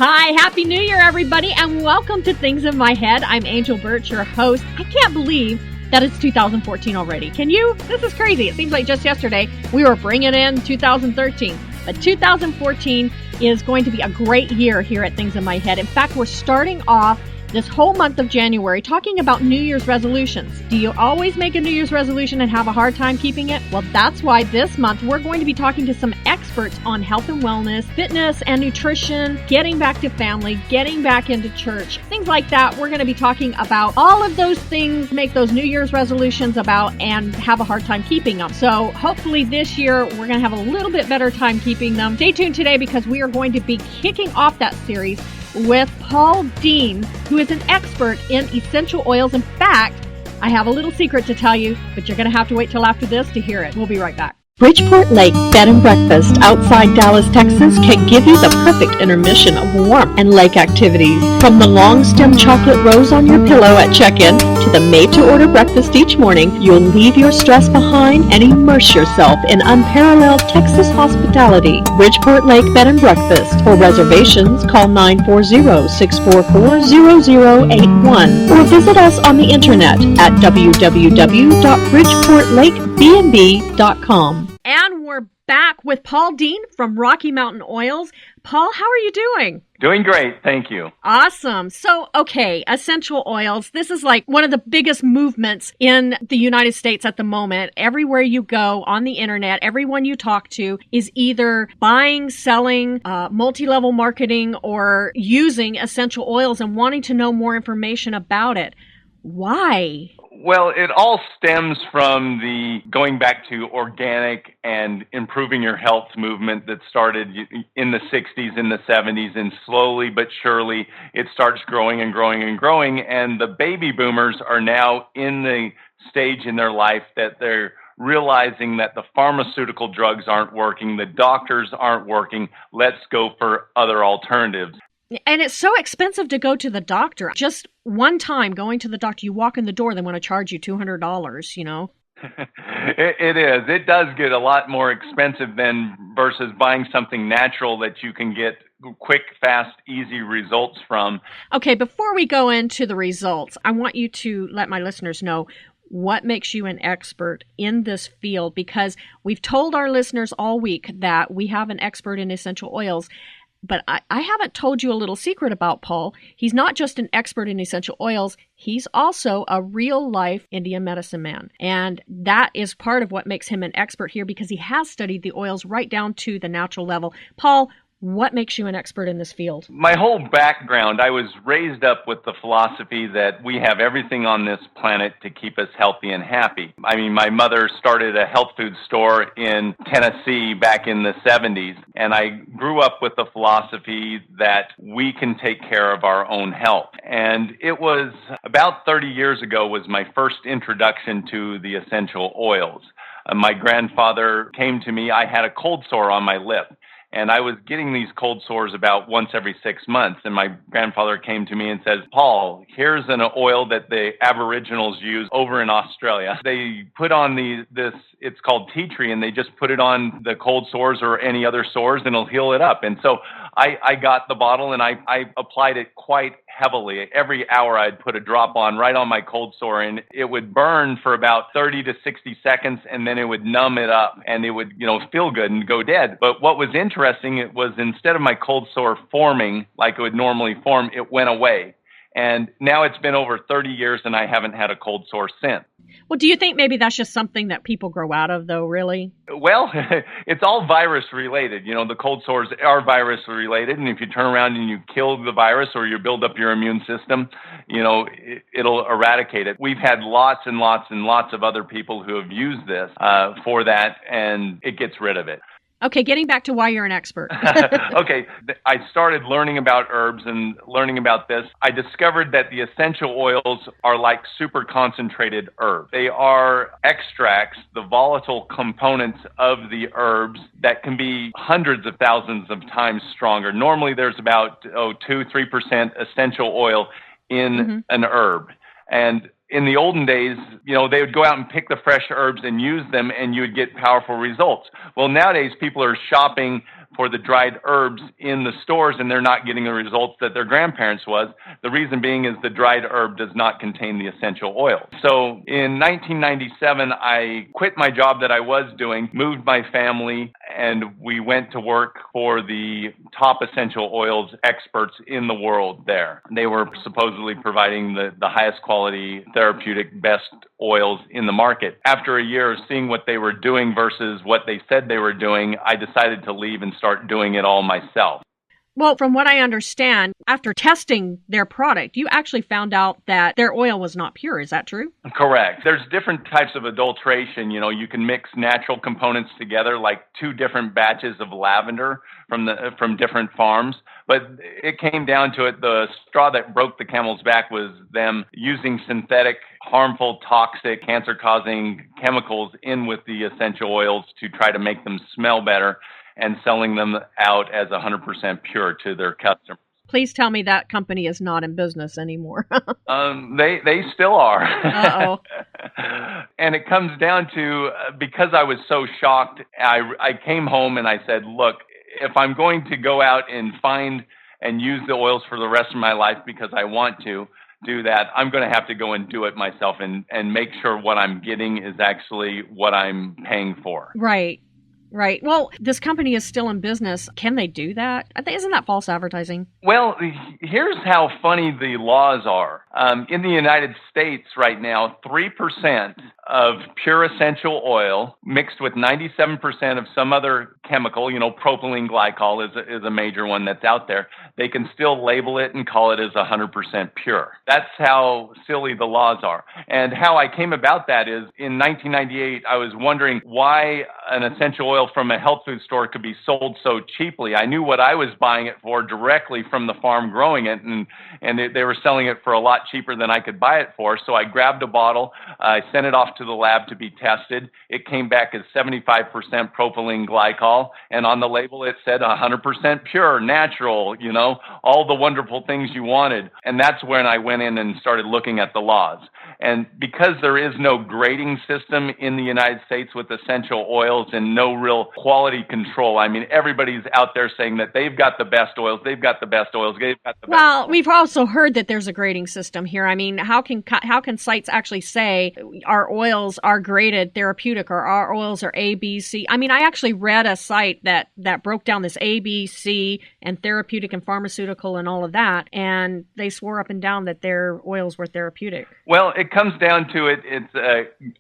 Hi, Happy New Year, everybody, and welcome to Things in My Head. I'm Angel Birch, your host. I can't believe that it's 2014 already. Can you? This is crazy. It seems like just yesterday we were bringing in 2013. But 2014 is going to be a great year here at Things in My Head. In fact, we're starting off this whole month of January talking about New Year's resolutions. Do you always make a New Year's resolution and have a hard time keeping it? Well, that's why this month we're going to be talking to some experts on health and wellness, fitness and nutrition, getting back to family, getting back into church, things like that. We're going to be talking about all of those things, make those New Year's resolutions about, and have a hard time keeping them. So hopefully this year we're going to have a little bit better time keeping them. Stay tuned today because we are going to be kicking off that series with Paul Dean, who is an expert in essential oils. In fact, I have a little secret to tell you, but you're going to have to wait till after this to hear it. We'll be right back. Bridgeport Lake Bed and Breakfast outside Dallas, Texas can give you the perfect intermission of warmth and lake activities. From the long-stem chocolate rose on your pillow at check-in to the made-to-order breakfast each morning, you'll leave your stress behind and immerse yourself in unparalleled Texas hospitality. Bridgeport Lake Bed and Breakfast. For reservations, call 940-644-0081 or visit us on the internet at www.bridgeportlakebnb.com. And we're back with Paul Dean from Rocky Mountain Oils. Paul, how are you doing? Doing great, thank you. Awesome. So, okay, essential oils. This is like one of the biggest movements in the United States at the moment. Everywhere you go on the internet, everyone you talk to is either buying, selling, multi-level marketing, or using essential oils and wanting to know more information about it. Why? Well, it all stems from the going back to organic and improving your health movement that started in the 60s, in the 70s, and slowly but surely it starts growing and growing and growing. And the baby boomers are now in the stage in their life that they're realizing that the pharmaceutical drugs aren't working, the doctors aren't working, let's go for other alternatives. And it's so expensive to go to the doctor. Just one time going to the doctor, you walk in the door, they want to charge you $200, you know? It is. It does get a lot more expensive than versus buying something natural that you can get quick, fast, easy results from. Okay, before we go into the results, I want you to let my listeners know what makes you an expert in this field, because we've told our listeners all week that we have an expert in essential oils. But I haven't told you a little secret about Paul. He's not just an expert in essential oils. He's also a real-life Indian medicine man. And that is part of what makes him an expert here, because he has studied the oils right down to the natural level. Paul, what makes you an expert in this field? My whole background, I was raised up with the philosophy that we have everything on this planet to keep us healthy and happy. I mean, my mother started a health food store in Tennessee back in the 70s, and I grew up with the philosophy that we can take care of our own health. And it was about 30 years ago was my first introduction to the essential oils. My grandfather came to me. I had a cold sore on my lip. And I was getting these cold sores about once every 6 months. And my grandfather came to me and says, Paul, here's an oil that the Aboriginals use over in Australia. They put on this, it's called tea tree, and they just put it on the cold sores or any other sores and it'll heal it up. And so I got the bottle and I applied it quite heavily. Every hour I'd put a drop on right on my cold sore, and it would burn for about 30 to 60 seconds, and then it would numb it up and it would, feel good and go dead. But what was interesting, it was instead of my cold sore forming like it would normally form, it went away. And now it's been over 30 years and I haven't had a cold sore since. Well, do you think maybe that's just something that people grow out of, though, really? Well, it's all virus related. The cold sores are virus related. And if you turn around and you kill the virus or you build up your immune system, it'll eradicate it. We've had lots and lots and lots of other people who have used this for that, and it gets rid of it. Okay, getting back to why you're an expert. Okay, I started learning about herbs and learning about this. I discovered that the essential oils are like super concentrated herbs. They are extracts, the volatile components of the herbs that can be hundreds of thousands of times stronger. Normally there's about 2-3% essential oil in an herb. And in the olden days, they would go out and pick the fresh herbs and use them, and you would get powerful results. Well, nowadays, people are shopping for the dried herbs in the stores, and they're not getting the results that their grandparents was. The reason being is the dried herb does not contain the essential oil. So in 1997, I quit my job that I was doing, moved my family, and we went to work for the top essential oils experts in the world there. They were supposedly providing the highest quality, therapeutic, best oils in the market. After a year of seeing what they were doing versus what they said they were doing, I decided to leave and start doing it all myself. Well, from what I understand, after testing their product, you actually found out that their oil was not pure. Is that true? Correct. There's different types of adulteration. You can mix natural components together, like 2 different batches of lavender from different farms. But it came down to it, the straw that broke the camel's back was them using synthetic, harmful, toxic, cancer-causing chemicals in with the essential oils to try to make them smell better, and selling them out as 100% pure to their customers. Please tell me that company is not in business anymore. They still are. Uh-oh. And it comes down to, because I was so shocked, I came home and I said, look, if I'm going to go out and find and use the oils for the rest of my life because I want to do that, I'm going to have to go and do it myself and make sure what I'm getting is actually what I'm paying for. Right. Right. Well, this company is still in business. Can they do that? Isn't that false advertising? Well, here's how funny the laws are. In the United States right now, 3% of pure essential oil mixed with 97% of some other chemical, propylene glycol is a major one that's out there. They can still label it and call it as 100% pure. That's how silly the laws are. And how I came about that is in 1998, I was wondering why an essential oil from a health food store could be sold so cheaply. I knew what I was buying it for directly from the farm growing it, and they were selling it for a lot cheaper than I could buy it for. So I grabbed a bottle, I sent it off to the lab to be tested. It came back as 75% propylene glycol, and on the label it said 100% pure, natural, all the wonderful things you wanted. And that's when I went in and started looking at the laws. And because there is no grading system in the United States with essential oils and no real quality control, I mean, everybody's out there saying that they've got the best oils, they've got the best oils, they've got the best. Well, we've also heard that there's a grading system here. I mean, how can sites actually say our oils are graded therapeutic or our oils are A, B, C? I mean, I actually read a site that broke down this A, B, C and therapeutic and pharmaceutical and all of that, and they swore up and down that their oils were therapeutic. Well, it comes down to it's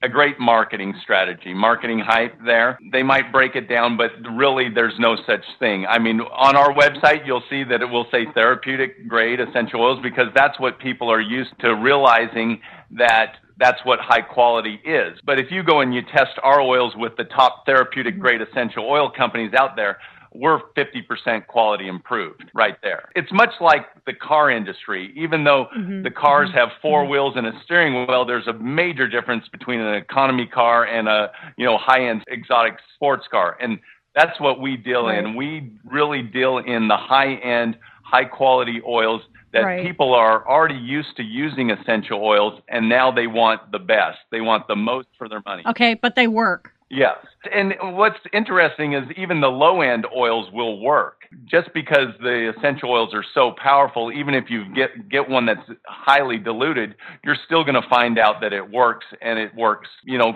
a great marketing strategy, marketing hype there. They might break it down, but really there's no such thing. I mean, on our website, you'll see that it will say therapeutic grade essential oils because that's what people are used to realizing that that's what high quality is. But if you go and you test our oils with the top therapeutic grade essential oil companies out there, we're 50% quality improved right there. It's much like the car industry. Even though the cars have 4 wheels and a steering wheel, there's a major difference between an economy car and a high-end exotic sports car. And that's what we deal in. We really deal in the high-end, high-quality oils that people are already used to using essential oils, and now they want the best. They want the most for their money. Okay, but they work. Yes. And what's interesting is even the low-end oils will work. Just because the essential oils are so powerful, even if you get one that's highly diluted, you're still going to find out that it works, and it works,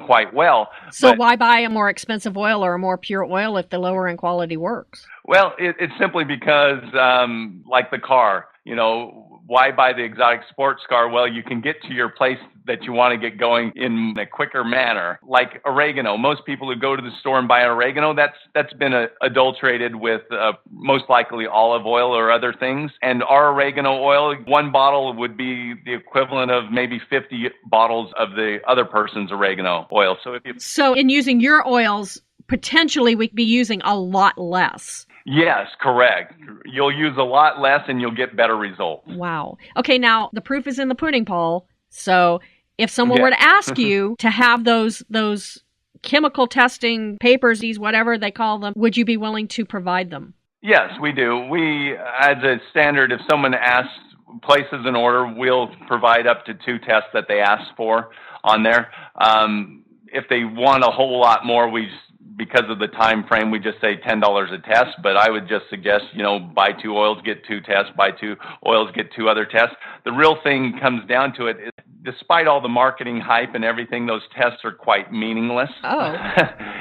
quite well. So why buy a more expensive oil or a more pure oil if the lower end quality works? Well, it's simply because, like the car, why buy the exotic sports car? Well, you can get to your place that you want to get going in a quicker manner. Like oregano. Most people who go to the store and buy oregano, that's been adulterated with most likely olive oil or other things. And our oregano oil, one bottle would be the equivalent of maybe 50 bottles of the other person's oregano oil. So in using your oils, potentially we could be using a lot less. Yes, correct. You'll use a lot less and you'll get better results. Wow. Okay, now the proof is in the pudding, Paul. So if someone were to ask you to have those chemical testing papers, these whatever they call them, would you be willing to provide them? Yes, we do. We, as a standard, if someone asks, places an order, we'll provide up to 2 tests that they ask for on there. If they want a whole lot more, we because of the time frame, we just say $10 a test, but I would just suggest, buy 2 oils, get 2 tests, buy 2 oils, get 2 other tests. The real thing comes down to it is, despite all the marketing hype and everything, those tests are quite meaningless. Oh.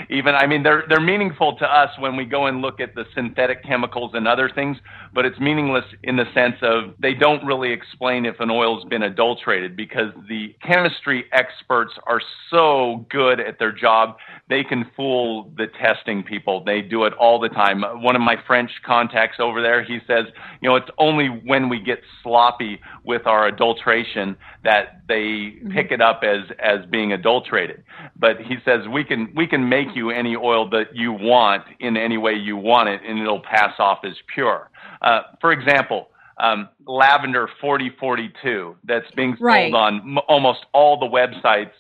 They're meaningful to us when we go and look at the synthetic chemicals and other things, but it's meaningless in the sense of they don't really explain if an oil's been adulterated, because the chemistry experts are so good at their job, they can fool the testing people. They do it all the time. One of my French contacts over there, he says, it's only when we get sloppy with our adulteration that they pick it up as being adulterated. But he says we can make you any oil that you want in any way you want it, and it'll pass off as pure. For example, lavender 4042 that's being sold on almost all the websites,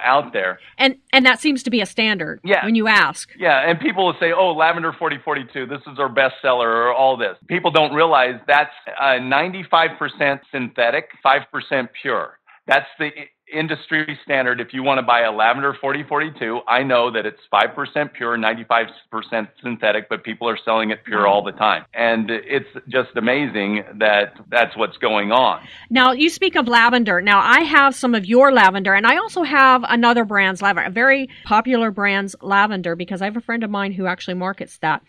out there. And that seems to be a standard when you ask. Yeah, and people will say, oh, lavender 4042, this is our bestseller, or all this. People don't realize that's 95% synthetic, 5% pure. That's the industry standard. If you want to buy a lavender 4042, I know that it's 5% pure, 95% synthetic, but people are selling it pure all the time. And it's just amazing that that's what's going on. Now, you speak of lavender. Now, I have some of your lavender, and I also have another brand's lavender, a very popular brand's lavender, because I have a friend of mine who actually markets that.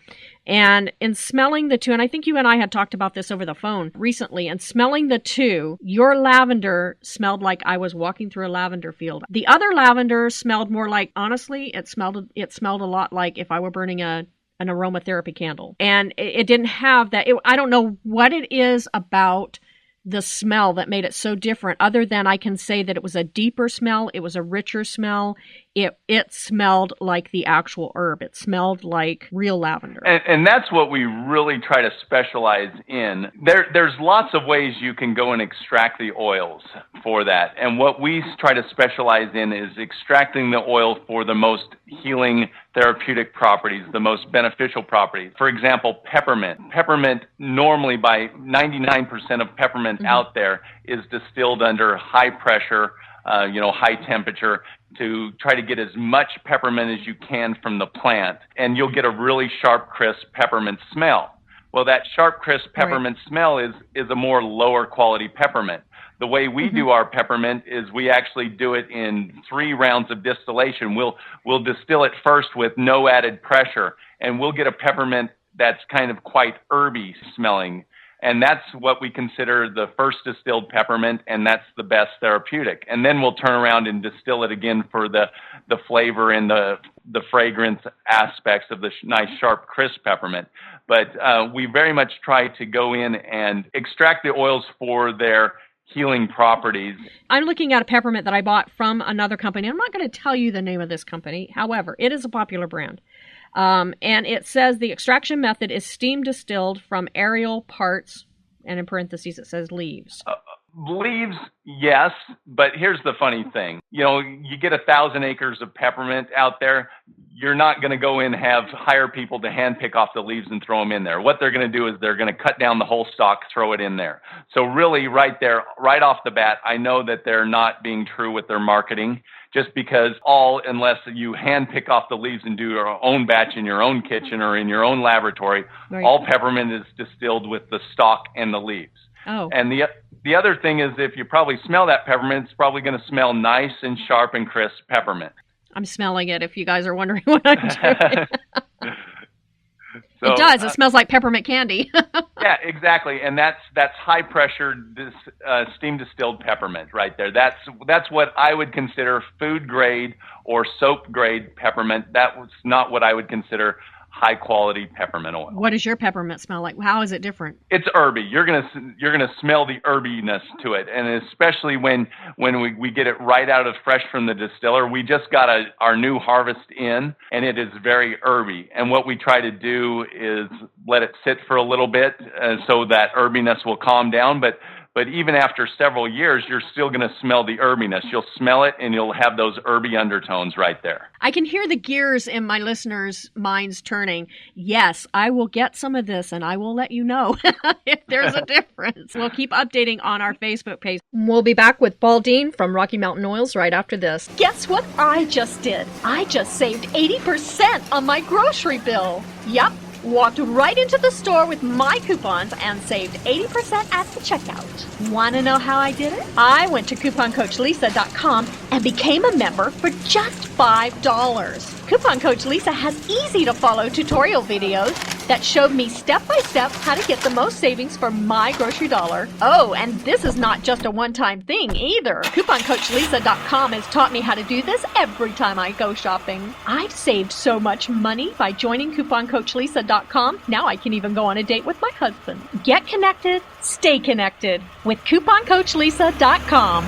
And in smelling the two, and I think you and I had talked about this over the phone recently, and smelling the two, your lavender smelled like I was walking through a lavender field. The other lavender smelled more like, honestly, it smelled a lot like if I were burning an aromatherapy candle. And it didn't have that. I don't know what it is about the smell that made it so different, other than I can say that it was a deeper smell. It was a richer smell. It smelled like the actual herb. It smelled like real lavender. And that's what we really try to specialize in. There's lots of ways you can go and extract the oils for that. And what we try to specialize in is extracting the oil for the most healing therapeutic properties, the most beneficial properties. For example, peppermint. Peppermint, normally by 99% of peppermint out there is distilled under high pressure, high temperature, to try to get as much peppermint as you can from the plant, and you'll get a really sharp, crisp peppermint smell. Well, that sharp, crisp peppermint smell is a more lower quality peppermint. The way we do our peppermint is we actually do it in 3 rounds of distillation. We'll distill it first with no added pressure, and we'll get a peppermint that's kind of quite herby smelling. And that's what we consider the first distilled peppermint, and that's the best therapeutic. And then we'll turn around and distill it again for the flavor and the fragrance aspects of the nice, sharp, crisp peppermint. But we very much try to go in and extract the oils for their healing properties. I'm looking at a peppermint that I bought from another company. I'm not going to tell you the name of this company. However, it is a popular brand. And it says the extraction method is steam distilled from aerial parts, and in parentheses it says leaves. Leaves, yes, but here's the funny thing. You get 1,000 acres of peppermint out there. You're not going to go in and hire people to hand pick off the leaves and throw them in there. What they're going to do is they're going to cut down the whole stalk, throw it in there. So really right there, right off the bat, I know that they're not being true with their marketing, just because unless you hand pick off the leaves and do your own batch in your own kitchen or in your own laboratory, all peppermint is distilled with the stalk and the leaves. Oh. And the other thing is, if you probably smell that peppermint, it's probably going to smell nice and sharp and crisp peppermint. I'm smelling it, if you guys are wondering what I'm doing. So, it does. It smells like peppermint candy. Yeah, exactly. And that's high pressure steam distilled peppermint right there. That's what I would consider food grade or soap grade peppermint. That was not what I would consider high quality peppermint oil. What does your peppermint smell like? How is it different? It's herby. You're gonna smell the herbiness to it, and especially when we get it right out of fresh from the distiller. We just got our new harvest in, and it is very herby. And what we try to do is let it sit for a little bit so that herbiness will calm down. But But even after several years, you're still going to smell the herbiness. You'll smell it, and you'll have those herby undertones right there. I can hear the gears in my listeners' minds turning. Yes, I will get some of this, and I will let you know if there's a difference. We'll keep updating on our Facebook page. We'll be back with Paul Dean from Rocky Mountain Oils right after this. Guess what I just did? I just saved 80% on my grocery bill. Yup. Walked right into the store with my coupons and saved 80% at the checkout. Want to know how I did it? I went to couponcoachlisa.com and became a member for just $5. Coupon Coach Lisa has easy-to-follow tutorial videos that showed me step-by-step how to get the most savings for my grocery dollar. Oh, and this is not just a one-time thing either. CouponCoachLisa.com has taught me how to do this every time I go shopping. I've saved so much money by joining CouponCoachLisa.com. Now I can even go on a date with my husband. Get connected, stay connected with CouponCoachLisa.com.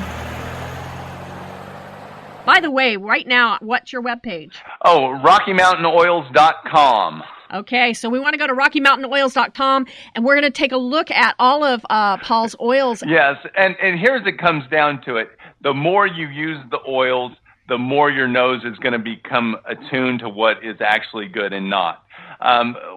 By the way, right now, what's your webpage? Oh, RockyMountainOils.com. Okay, so we want to go to RockyMountainOils.com, and we're going to take a look at all of Paul's oils. Yes, and here's it comes down to it. The more you use the oils, the more your nose is going to become attuned to what is actually good and not.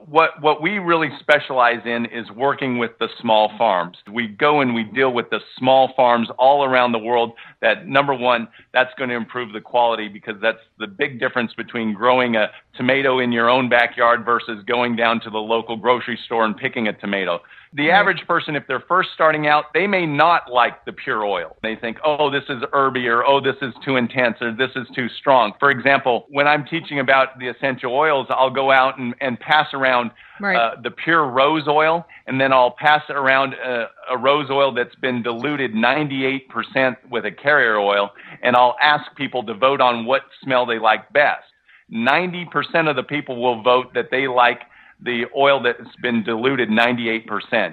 What we really specialize in is working with the small farms. We go and we deal with the small farms all around the world. That, number one, that's going to improve the quality, because that's the big difference between growing a tomato in your own backyard versus going down to the local grocery store and picking a tomato. The average person, if they're first starting out, they may not like the pure oil. They think, oh, this is herby, or oh, this is too intense, or this is too strong. For example, when I'm teaching about the essential oils, I'll go out and pass around the pure rose oil, and then I'll pass around a rose oil that's been diluted 98% with a carrier oil, and I'll ask people to vote on what smell they like best. 90% of the people will vote that they like the oil that's been diluted 98%,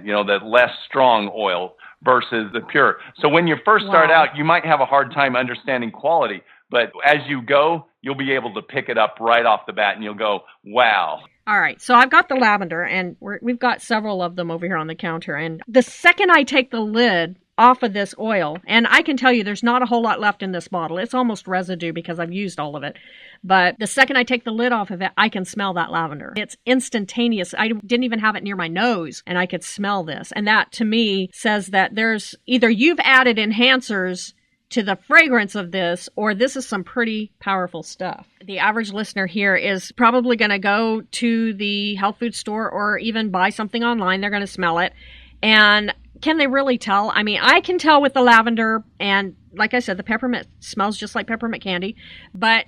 the less strong oil versus the pure. So when you first start out, you might have a hard time understanding quality, but as you go, you'll be able to pick it up right off the bat, and you'll go, wow. All right, so I've got the lavender, and we've got several of them over here on the counter, and the second I take the lid off of this oil, and I can tell you there's not a whole lot left in this bottle. It's almost residue because I've used all of it. But the second I take the lid off of it, I can smell that lavender. It's instantaneous. I didn't even have it near my nose, and I could smell this. And that, to me, says that there's either you've added enhancers to the fragrance of this, or this is some pretty powerful stuff. The average listener here is probably going to go to the health food store or even buy something online. They're going to smell it. And can they really tell? I mean, I can tell with the lavender, and like I said, the peppermint smells just like peppermint candy, but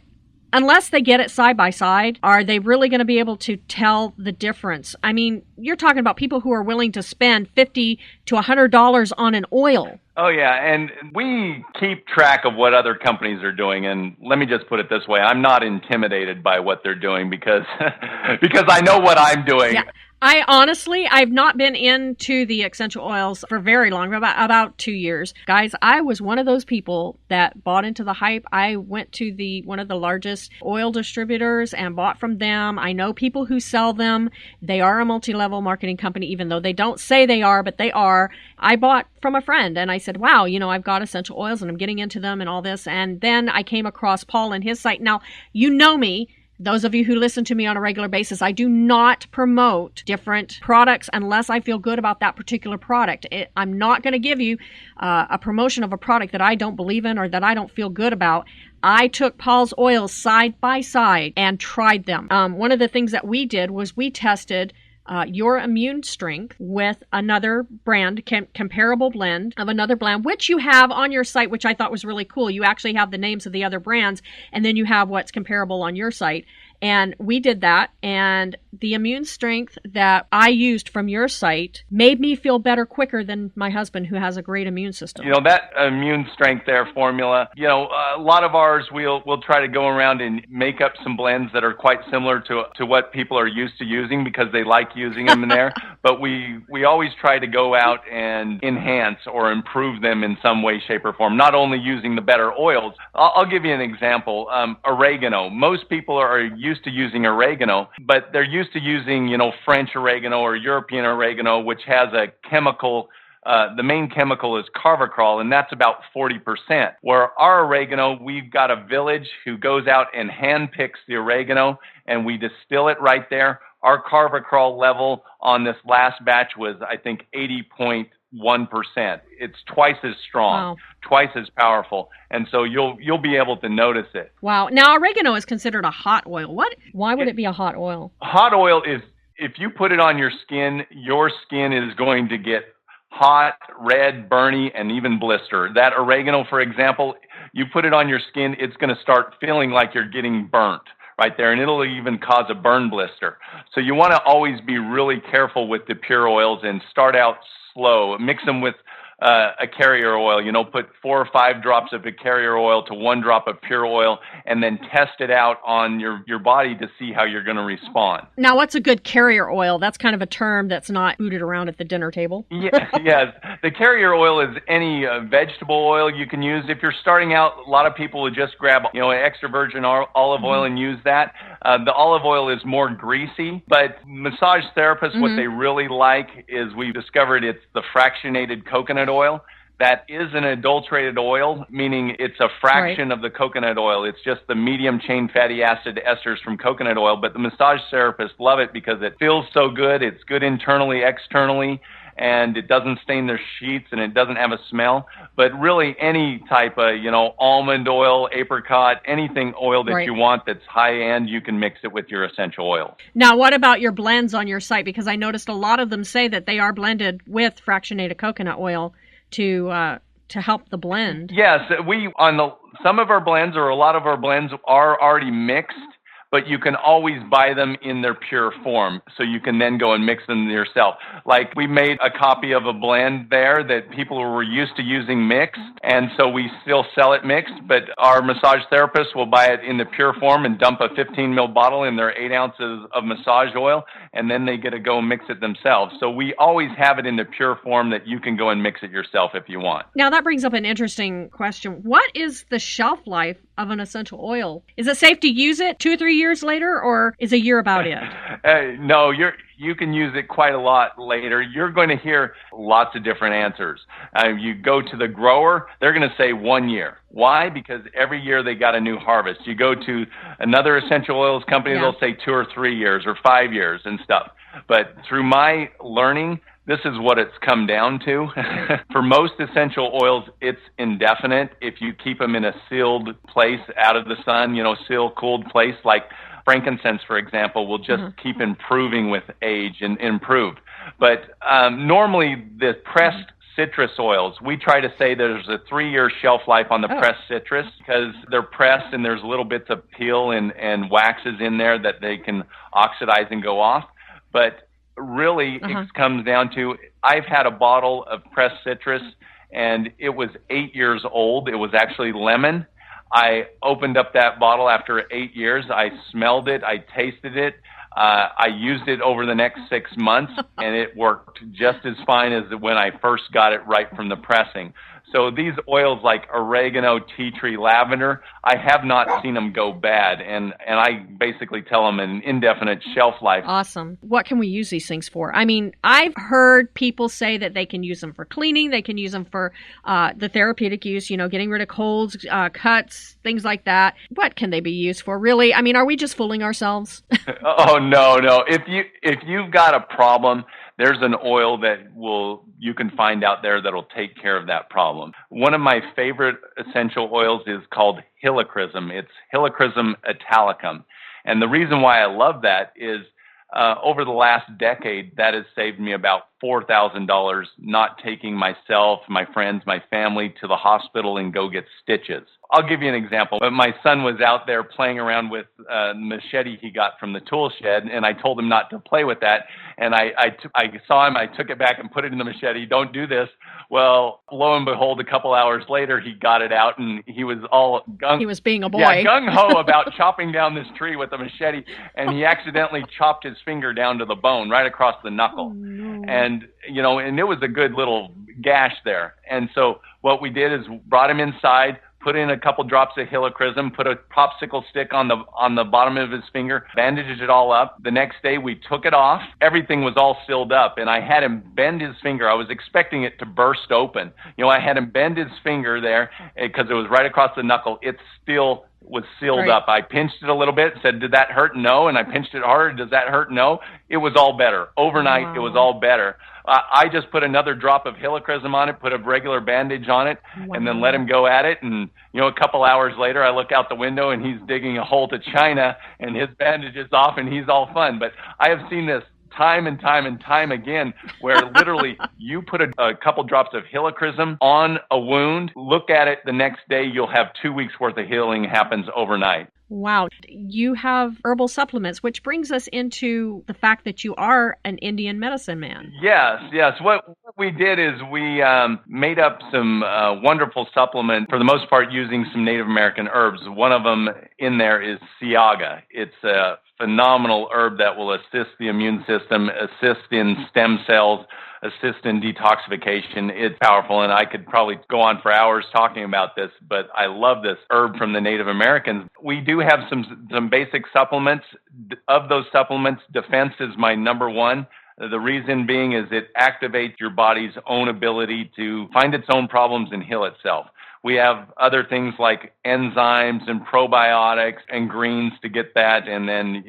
unless they get it side by side, are they really going to be able to tell the difference? I mean, you're talking about people who are willing to spend $50 to $100 on an oil. Oh, yeah, and we keep track of what other companies are doing, and let me just put it this way. I'm not intimidated by what they're doing because I know what I'm doing. Yeah. I've not been into the essential oils for very long, about 2 years. Guys, I was one of those people that bought into the hype. I went to one of the largest oil distributors and bought from them. I know people who sell them. They are a multi-level marketing company, even though they don't say they are, but they are. I bought from a friend, and I said, wow, I've got essential oils, and I'm getting into them and all this. And then I came across Paul and his site. Now, you know me. Those of you who listen to me on a regular basis, I do not promote different products unless I feel good about that particular product. I'm not going to give you a promotion of a product that I don't believe in or that I don't feel good about. I took Paul's oils side by side and tried them. One of the things that we did was we tested your immune strength with another brand, comparable blend of another blend, which you have on your site, which I thought was really cool. You actually have the names of the other brands, and then you have what's comparable on your site. And we did that, and the immune strength that I used from your site made me feel better quicker than my husband, who has a great immune system. That immune strength there formula, a lot of ours, we'll try to go around and make up some blends that are quite similar to what people are used to using because they like using them in there. But we always try to go out and enhance or improve them in some way, shape, or form, not only using the better oils. I'll give you an example. Oregano. Most people are used to using oregano, but they're used to using, French oregano or European oregano, which has a chemical the main chemical is carvacrol, and that's about 40%. Where our oregano, we've got a village who goes out and handpicks the oregano, and we distill it right there. Our carvacrol level on this last batch was, I think, 80.1%. It's twice as strong, twice as powerful, and so you'll be able to notice it. Wow. Now, oregano is considered a hot oil. Why would it be a hot oil? Hot oil is, if you put it on your skin is going to get hot, red, burny, and even blister. That oregano, for example, you put it on your skin, it's going to start feeling like you're getting burnt right there, and it'll even cause a burn blister. So you want to always be really careful with the pure oils and start out slow. Mix them with a carrier oil, put 4 or 5 drops of a carrier oil to 1 drop of pure oil, and then test it out on your body to see how you're going to respond. Now, what's a good carrier oil? That's kind of a term that's not booted around at the dinner table. Yes. The carrier oil is any vegetable oil you can use. If you're starting out, a lot of people would just grab, extra virgin olive oil and use that. The olive oil is more greasy, but massage therapists, what they really like is we've discovered it's the fractionated coconut oil. That is an adulterated oil, meaning it's a fraction of the coconut oil. It's just the medium chain fatty acid esters from coconut oil, but the massage therapists love it because it feels so good. It's good internally, externally, and it doesn't stain their sheets, and it doesn't have a smell. But really, any type of, almond oil, apricot, anything oil that you want that's high-end, you can mix it with your essential oil. Now, what about your blends on your site? Because I noticed a lot of them say that they are blended with fractionated coconut oil to help the blend. Yes, some of our blends, or a lot of our blends, are already mixed, but you can always buy them in their pure form, so you can then go and mix them yourself. Like, we made a copy of a blend there that people were used to using mixed, and so we still sell it mixed, but our massage therapists will buy it in the pure form and dump a 15 ml bottle in their 8 ounces of massage oil, and then they get to go and mix it themselves. So we always have it in the pure form that you can go and mix it yourself if you want. Now, that brings up an interesting question. What is the shelf life of an essential oil? Is it safe to use it 2 or 3 years later, or is a year about it? No, you can use it quite a lot later. You're going to hear lots of different answers. You go to the grower, they're going to say 1 year. Why? Because every year they got a new harvest. You go to another essential oils company, they'll say 2 or 3 years or 5 years and stuff. But through my learning, this is what it's come down to. For most essential oils, it's indefinite. If you keep them in a sealed place out of the sun, sealed, cooled place, like frankincense, for example, will just keep improving with age and improved. But normally the pressed citrus oils, we try to say there's a 3-year shelf life on the pressed citrus because they're pressed and there's little bits of peel and waxes in there that they can oxidize and go off. But really, it comes down to, I've had a bottle of pressed citrus, and it was 8 years old. It was actually lemon. I opened up that bottle after 8 years. I smelled it. I tasted it. I used it over the next 6 months, and it worked just as fine as when I first got it right from the pressing. So these oils like oregano, tea tree, lavender, I have not seen them go bad. And I basically tell them an indefinite shelf life. Awesome. What can we use these things for? I mean, I've heard people say that they can use them for cleaning. They can use them for the therapeutic use, getting rid of colds, cuts, things like that. What can they be used for, really? I mean, are we just fooling ourselves? Oh, no. If you've got a problem, there's an oil that you can find out there that'll take care of that problem. One of my favorite essential oils is called helichrysum. It's Helichrysum italicum. And the reason why I love that is over the last decade, that has saved me about $4,000 not taking myself, my friends, my family to the hospital and go get stitches. I'll give you an example. My son was out there playing around with the machete he got from the tool shed, and I told him not to play with that. And I saw him, I took it back and put it in the machete. Don't do this. Well, lo and behold, a couple hours later, he got it out, and he was all He was being a boy. Yeah, gung-ho about chopping down this tree with a machete, and he accidentally chopped his finger down to the bone, right across the knuckle. Oh, no. And it was a good little gash there. And so what we did is brought him inside, put in a couple drops of helichrysum, put a popsicle stick on the bottom of his finger, bandaged it all up. The next day we took it off. Everything was all sealed up, and I had him bend his finger. I was expecting it to burst open. I had him bend his finger there because it was right across the knuckle. It still was sealed up. I pinched it a little bit, said, did that hurt? No. And I pinched it harder. Does that hurt? No. It was all better. Overnight, It was all better. I just put another drop of helichrysum on it, put a regular bandage on it, and then let him go at it. And, a couple hours later, I look out the window and he's digging a hole to China and his bandage is off and he's all fun. But I have seen this time and time and time again, where literally you put a couple drops of helichrysum on a wound, look at it the next day, you'll have 2 weeks worth of healing happens overnight. Wow. You have herbal supplements, which brings us into the fact that you are an Indian medicine man. Yes. What we did is we made up some wonderful supplements, for the most part using some Native American herbs. One of them in there is Siaga. It's a phenomenal herb that will assist the immune system, assist in stem cells, assist in detoxification. It's powerful, and I could probably go on for hours talking about this, but I love this herb from the Native Americans. We do have some basic supplements. Of those supplements, defense is my number one. The reason being is it activates your body's own ability to find its own problems and heal itself. We have other things like enzymes and probiotics and greens to get that, and then,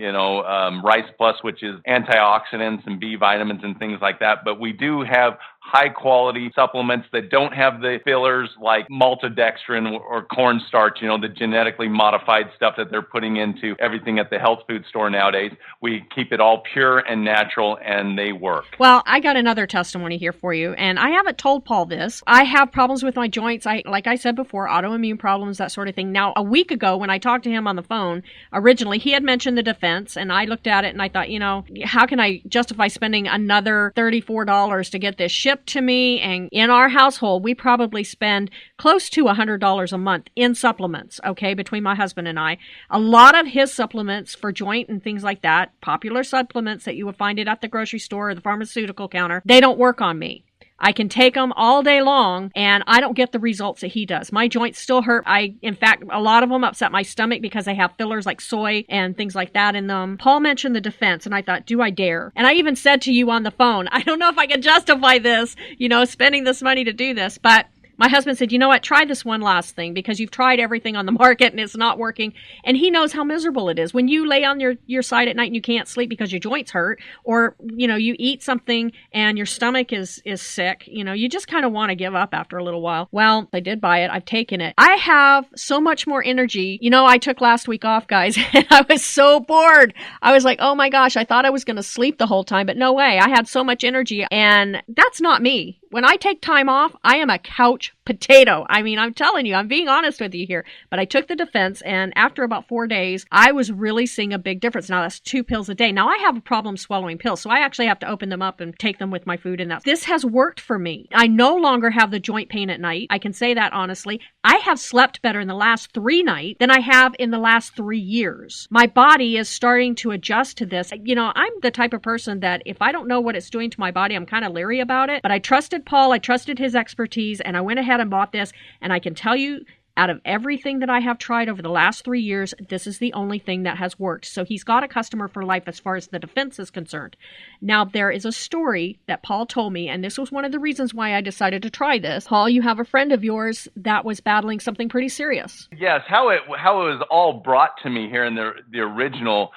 Rice Plus, which is antioxidants and B vitamins and things like that. But we do have high-quality supplements that don't have the fillers like maltodextrin or cornstarch, the genetically modified stuff that they're putting into everything at the health food store nowadays. We keep it all pure and natural, and they work. Well, I got another testimony here for you, and I haven't told Paul this. I have problems with my joints. Like I said before, autoimmune problems, that sort of thing. Now, a week ago when I talked to him on the phone, originally he had mentioned the defense, and I looked at it and I thought, how can I justify spending another $34 to get this shipped to me? And in our household, we probably spend close to $100 a month in supplements, okay, between my husband and I. A lot of his supplements for joint and things like that, popular supplements that you would find it at the grocery store or the pharmaceutical counter, they don't work on me. I can take them all day long, and I don't get the results that he does. My joints still hurt. In fact, a lot of them upset my stomach because they have fillers like soy and things like that in them. Paul mentioned the defense, and I thought, do I dare? And I even said to you on the phone, I don't know if I can justify this, spending this money to do this, but my husband said, you know what, try this one last thing because you've tried everything on the market and it's not working. And he knows how miserable it is. When you lay on your side at night and you can't sleep because your joints hurt, or, you eat something and your stomach is sick, you just kind of want to give up after a little while. Well, I did buy it. I've taken it. I have so much more energy. I took last week off, guys, and I was so bored. I was like, oh my gosh, I thought I was going to sleep the whole time, but no way. I had so much energy, and that's not me. When I take time off, I am a couch potato. I mean, I'm telling you, I'm being honest with you here. But I took the defense, and after about 4 days, I was really seeing a big difference. Now, that's 2 pills a day. Now, I have a problem swallowing pills, so I actually have to open them up and take them with my food. And this has worked for me. I no longer have the joint pain at night. I can say that honestly. I have slept better in the last 3 nights than I have in the last 3 years. My body is starting to adjust to this. I'm the type of person that if I don't know what it's doing to my body, I'm kind of leery about it. But I trusted Paul. I trusted his expertise, and I went ahead and bought this. And I can tell you, out of everything that I have tried over the last 3 years, this is the only thing that has worked. So he's got a customer for life as far as the defense is concerned. Now, there is a story that Paul told me, and this was one of the reasons why I decided to try this. Paul, you have a friend of yours that was battling something pretty serious. Yes, how it was all brought to me here in the original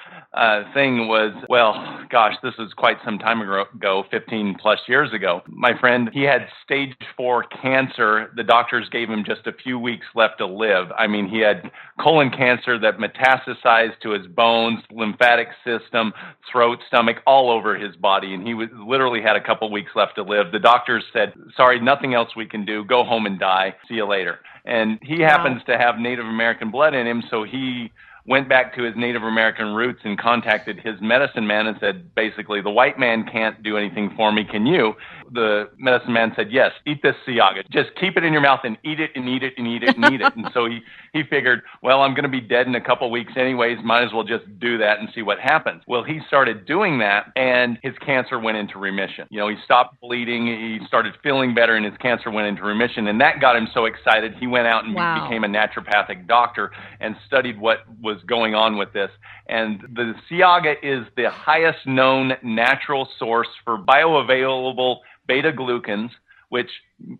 thing was, well, gosh, this was quite some time ago, 15 plus years ago. My friend, he had stage 4 cancer. The doctors gave him just a few weeks left to live. I mean, he had colon cancer that metastasized to his bones, lymphatic system, throat, stomach, all over his body. And he literally had a couple weeks left to live. The doctors said, sorry, nothing else we can do. Go home and die. See you later. And he happens to have Native American blood in him, so he went back to his Native American roots and contacted his medicine man and said, basically, the white man can't do anything for me. Can you? The medicine man said, yes, eat this siaga. Just keep it in your mouth and eat it and eat it and eat it and eat it. And so he figured, well, I'm going to be dead in a couple of weeks anyways. Might as well just do that and see what happens. Well, he started doing that, and his cancer went into remission. You know, he stopped bleeding. He started feeling better, and his cancer went into remission. And that got him so excited, he went out and became a naturopathic doctor and studied what was going on with this. And the siaga is the highest known natural source for bioavailable beta-glucans, which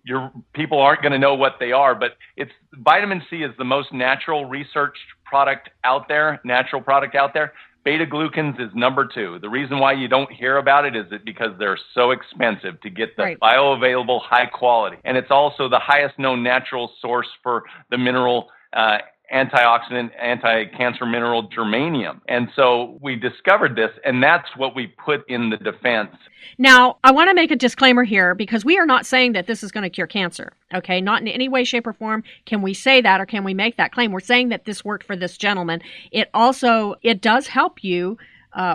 your people aren't going to know what they are, but it's vitamin C is the most natural researched product out there, Beta-glucans is number 2. The reason why you don't hear about it is because they're so expensive to get the bioavailable high quality. And it's also the highest known natural source for the mineral antioxidant, anti-cancer mineral germanium. And so we discovered this, and that's what we put in the defense. Now, I want to make a disclaimer here because we are not saying that this is going to cure cancer, okay? Not in any way, shape, or form can we say that or can we make that claim. We're saying that this worked for this gentleman. It does help you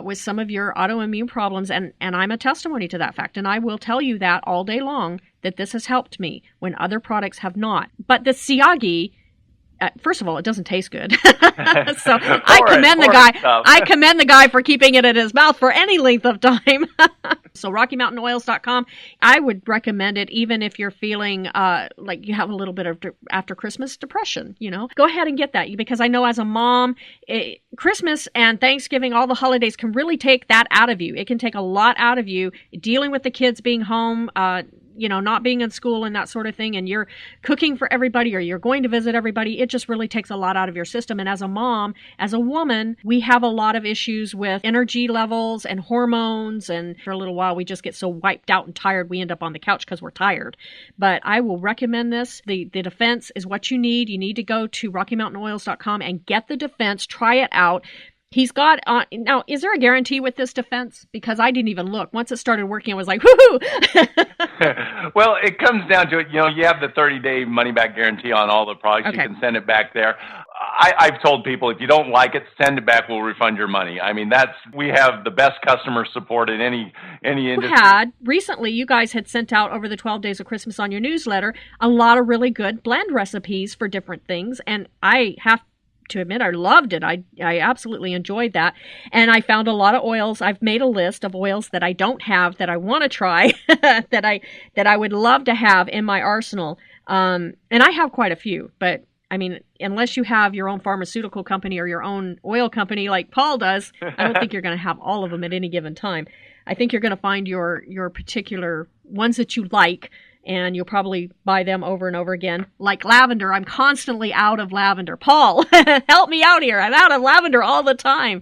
with some of your autoimmune problems, and I'm a testimony to that fact. And I will tell you that all day long, that this has helped me when other products have not. But the siagi, first of all, it doesn't taste good. So I commend the guy for keeping it in his mouth for any length of time. So RockyMountainOils.com. I would recommend it even if you're feeling like you have a little bit of after Christmas depression, you know. Go ahead and get that, because I know as a mom, Christmas and Thanksgiving, all the holidays can really take that out of you. It can take a lot out of you dealing with the kids being home, not being in school and that sort of thing, and you're cooking for everybody or you're going to visit everybody. It just really takes a lot out of your system. And as a mom, as a woman, we have a lot of issues with energy levels and hormones. And for a little while, we just get so wiped out and tired, we end up on the couch because we're tired. But I will recommend this. The defense is what you need. You need to go to RockyMountainOils.com and get the defense. Try it out. He's got, now, is there a guarantee with this defense? Because I didn't even look. Once it started working, I was like, woohoo! Well, it comes down to it. You know, you have the 30-day money-back guarantee on all the products. Okay. You can send it back there. I've told people, if you don't like it, send it back. We'll refund your money. I mean, we have the best customer support in any industry. Recently, you guys had sent out over the 12 days of Christmas on your newsletter a lot of really good blend recipes for different things. And I have to admit, I loved it. I absolutely enjoyed that. And I found a lot of oils. I've made a list of oils that I don't have that I want to try, that I would love to have in my arsenal. And I have quite a few, but I mean, unless you have your own pharmaceutical company or your own oil company like Paul does, I don't think you're going to have all of them at any given time. I think you're going to find your particular ones that you like, and you'll probably buy them over and over again. Like lavender, I'm constantly out of lavender. Paul, help me out here. I'm out of lavender all the time.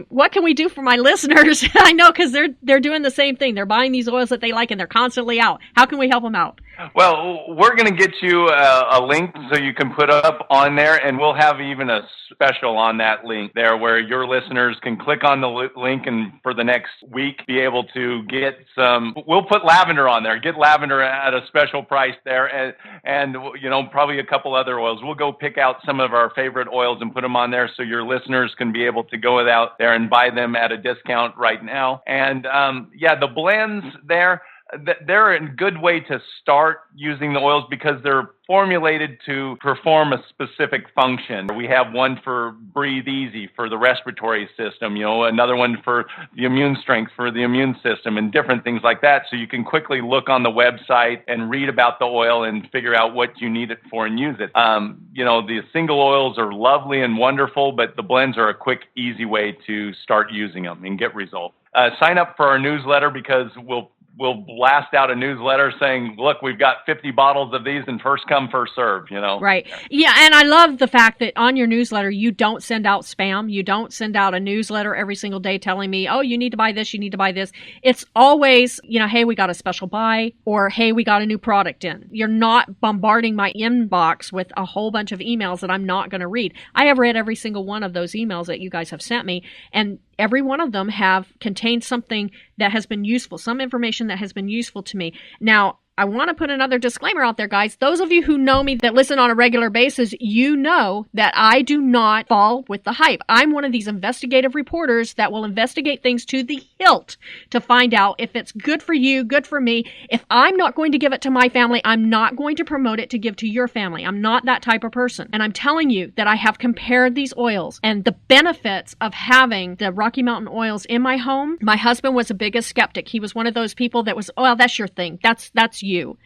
What can we do for my listeners? I know, because they're doing the same thing. They're buying these oils that they like, and they're constantly out. How can we help them out? Well, we're going to get you a link so you can put up on there, and we'll have even a special on that link there where your listeners can click on the link and for the next week be able to get some. We'll put lavender on there. Get lavender at a special price there, and probably a couple other oils. We'll go pick out some of our favorite oils and put them on there so your listeners can be able to go out there and buy them at a discount right now. And the blends there, they're a good way to start using the oils because they're formulated to perform a specific function. We have one for breathe easy for the respiratory system, another one for the immune strength for the immune system, and different things like that. So you can quickly look on the website and read about the oil and figure out what you need it for and use it. The single oils are lovely and wonderful, but the blends are a quick, easy way to start using them and get results. Sign up for our newsletter because we'll blast out a newsletter saying, look, we've got 50 bottles of these and first come, first serve, Right. Yeah, and I love the fact that on your newsletter, you don't send out spam. You don't send out a newsletter every single day telling me, oh, you need to buy this, you need to buy this. It's always, hey, we got a special buy, or hey, we got a new product in. You're not bombarding my inbox with a whole bunch of emails that I'm not going to read. I have read every single one of those emails that you guys have sent me, and every one of them have contained something that has been useful, some information that has been useful to me. Now, I want to put another disclaimer out there, guys. Those of you who know me that listen on a regular basis, you know that I do not fall with the hype. I'm one of these investigative reporters that will investigate things to the hilt to find out if it's good for you, good for me. If I'm not going to give it to my family, I'm not going to promote it to give to your family. I'm not that type of person. And I'm telling you that I have compared these oils and the benefits of having the Rocky Mountain oils in my home. My husband was the biggest skeptic. He was one of those people that was, oh, well, that's your thing. That's you.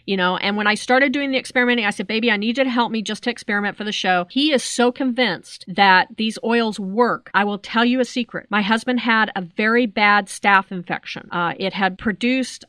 You know, and when I started doing the experimenting, I said, baby, I need you to help me just to experiment for the show. He is so convinced that these oils work. I will tell you a secret. My husband had a very bad staph infection. It had produced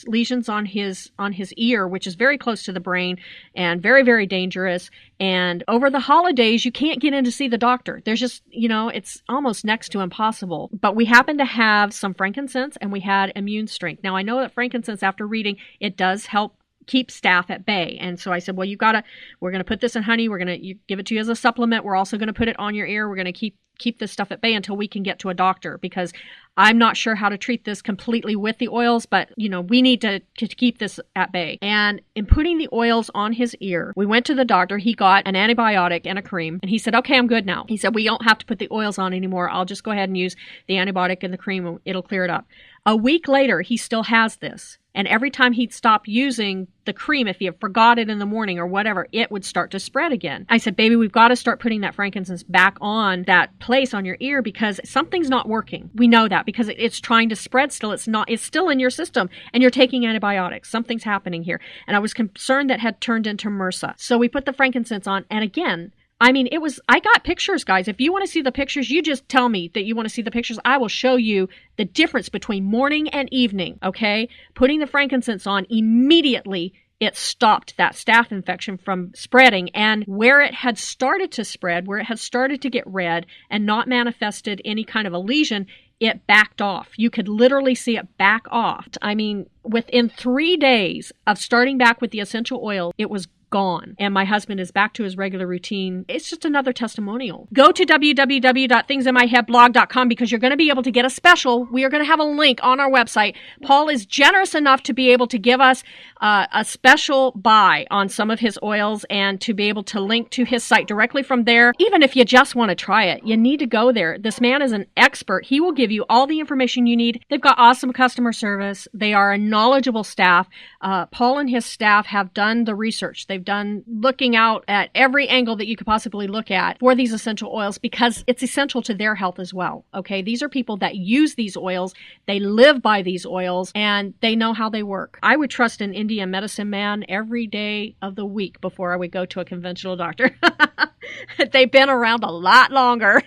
lesions on his ear, which is very close to the brain and very, very dangerous. And over the holidays, you can't get in to see the doctor. There's just, you know, it's almost next to impossible. But we happened to have some frankincense and we had immune strength. Now, I know that frankincense, after reading, it does help keep staph at bay. And so I said, well, we're going to put this in honey. We're going to give it to you as a supplement. We're also going to put it on your ear. We're going to keep this stuff at bay until we can get to a doctor, because I'm not sure how to treat this completely with the oils, but you know, we need to keep this at bay. And in putting the oils on his ear, we went to the doctor. He got an antibiotic and a cream, and he said, okay, I'm good now. He said, we don't have to put the oils on anymore. I'll just go ahead and use the antibiotic and the cream. It'll clear it up. A week later, he still has this. And every time he'd stop using the cream, if he had forgot it in the morning or whatever, it would start to spread again. I said, baby, we've got to start putting that frankincense back on that place on your ear, because something's not working. We know that because it's trying to spread still. It's still in your system and you're taking antibiotics. Something's happening here. And I was concerned that had turned into MRSA. So we put the frankincense on, and again, I mean, I got pictures, guys. If you want to see the pictures, you just tell me that you want to see the pictures. I will show you the difference between morning and evening, okay? Putting the frankincense on, immediately it stopped that staph infection from spreading. And where it had started to spread, where it had started to get red and not manifested any kind of a lesion, it backed off. You could literally see it back off. I mean, within 3 days of starting back with the essential oil, it was gone. And my husband is back to his regular routine. It's just another testimonial. Go to www.thingsinmyheadblog.com, because you're going to be able to get a special. We are going to have a link on our website. Paul is generous enough to be able to give us a special buy on some of his oils and to be able to link to his site directly from there. Even if you just want to try it, you need to go there. This man is an expert. He will give you all the information you need. They've got awesome customer service. They are a knowledgeable staff. Paul and his staff have done the research. They've done looking out at every angle that you could possibly look at for these essential oils, because it's essential to their health as well. Okay. These are people that use these oils. They live by these oils and they know how they work. I would trust an Indian medicine man every day of the week before I would go to a conventional doctor. They've been around a lot longer.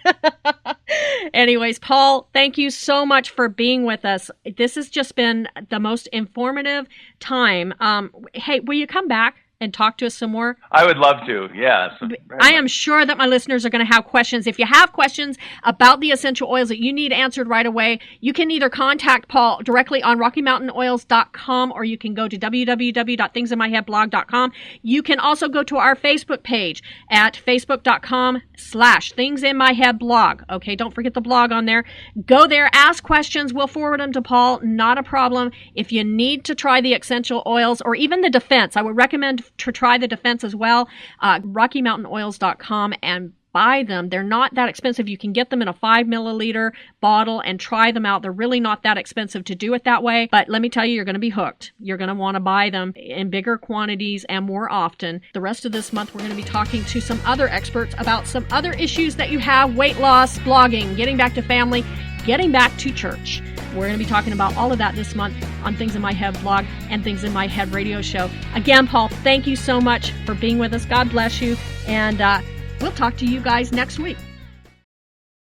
Anyways, Paul, thank you so much for being with us. This has just been the most informative time. Hey, will you come back and talk to us some more? I would love to, yes. I am sure that my listeners are going to have questions. If you have questions about the essential oils that you need answered right away, you can either contact Paul directly on RockyMountainOils.com, or you can go to www.thingsinmyheadblog.com. You can also go to our Facebook page at facebook.com/thingsinmyheadblog. Okay, don't forget the blog on there. Go there, ask questions. We'll forward them to Paul. Not a problem. If you need to try the essential oils or even the defense, I would recommend to try the defense as well. RockyMountainOils.com and buy them. They're not that expensive. You can get them in a 5 milliliter bottle and try them out. They're really not that expensive to do it that way. But let me tell you, you're going to be hooked. You're going to want to buy them in bigger quantities and more often. The rest of this month, we're going to be talking to some other experts about some other issues that you have: weight loss, blogging, getting back to family, getting back to church. We're going to be talking about all of that this month on Things in My Head blog and Things in My Head radio show. Again, Paul, thank you so much for being with us. God bless you. And we'll talk to you guys next week.